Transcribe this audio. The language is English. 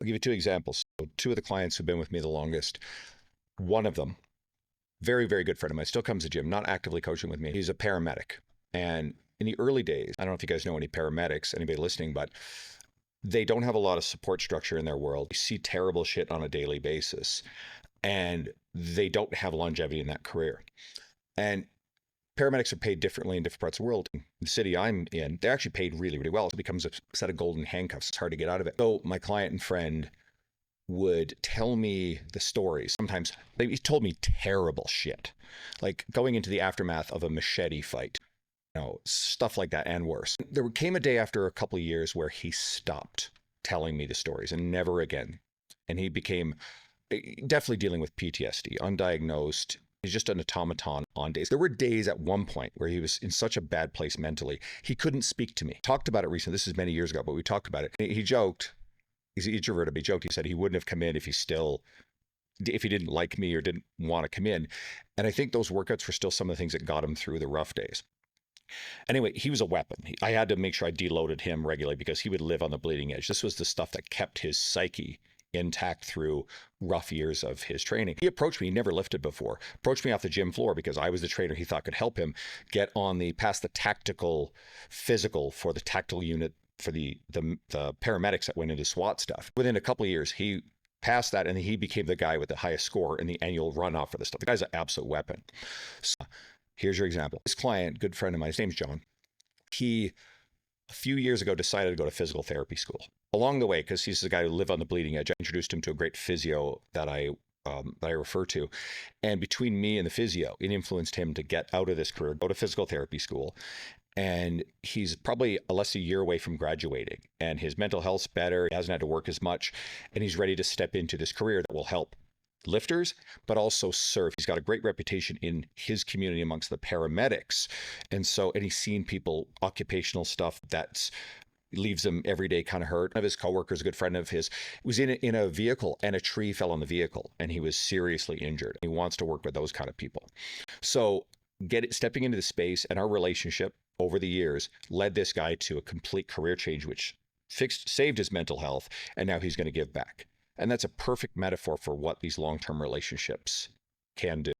I'll give you two examples. So two of the clients who've been with me the longest, one of them, very, very good friend of mine, still comes to gym, not actively coaching with me. He's a paramedic. And in the early days, I don't know if you guys know any paramedics, anybody listening, but they don't have a lot of support structure in their world. You see terrible shit on a daily basis, and they don't have longevity in that career. And paramedics are paid differently in different parts of the world. In the city I'm in, they're actually paid really, really well. It becomes a set of golden handcuffs. It's hard to get out of it. So my client and friend would tell me the stories. Sometimes he told me terrible shit, like going into the aftermath of a machete fight, stuff like that and worse. There came a day after a couple of years where he stopped telling me the stories and never again. And he became definitely dealing with PTSD, undiagnosed. He's just an automaton on days. There were days at one point where he was in such a bad place mentally, he couldn't speak to me. Talked about it recently. This is many years ago, but we talked about it. He joked, he's introverted, but he joked, he said he wouldn't have come in if he didn't like me or didn't want to come in. And I think those workouts were still some of the things that got him through the rough days. Anyway, he was a weapon. I had to make sure I deloaded him regularly because he would live on the bleeding edge. This was the stuff that kept his psyche intact through rough years of his training. He approached me, he never lifted before, approached me off the gym floor because I was the trainer he thought could help him get on past the tactical physical for the tactical unit for the paramedics that went into SWAT stuff. Within a couple of years, he passed that and he became the guy with the highest score in the annual runoff for this stuff. The guy's an absolute weapon. So here's your example. This client, good friend of mine, his name's John. He, a few years ago, decided to go to physical therapy school. Along the way, because he's the guy who lived on the bleeding edge, I introduced him to a great physio that I refer to. And between me and the physio, it influenced him to get out of this career, go to physical therapy school. And he's probably less a year away from graduating. And his mental health's better. He hasn't had to work as much. And he's ready to step into this career that will help lifters, but also serve. He's got a great reputation in his community amongst the paramedics. And he's seen people, occupational stuff that's leaves him every day kind of hurt. One of his coworkers, a good friend of his, was in a vehicle and a tree fell on the vehicle and he was seriously injured. He wants to work with those kind of people. So stepping into the space and our relationship over the years led this guy to a complete career change, which saved his mental health. And now he's going to give back. And that's a perfect metaphor for what these long-term relationships can do.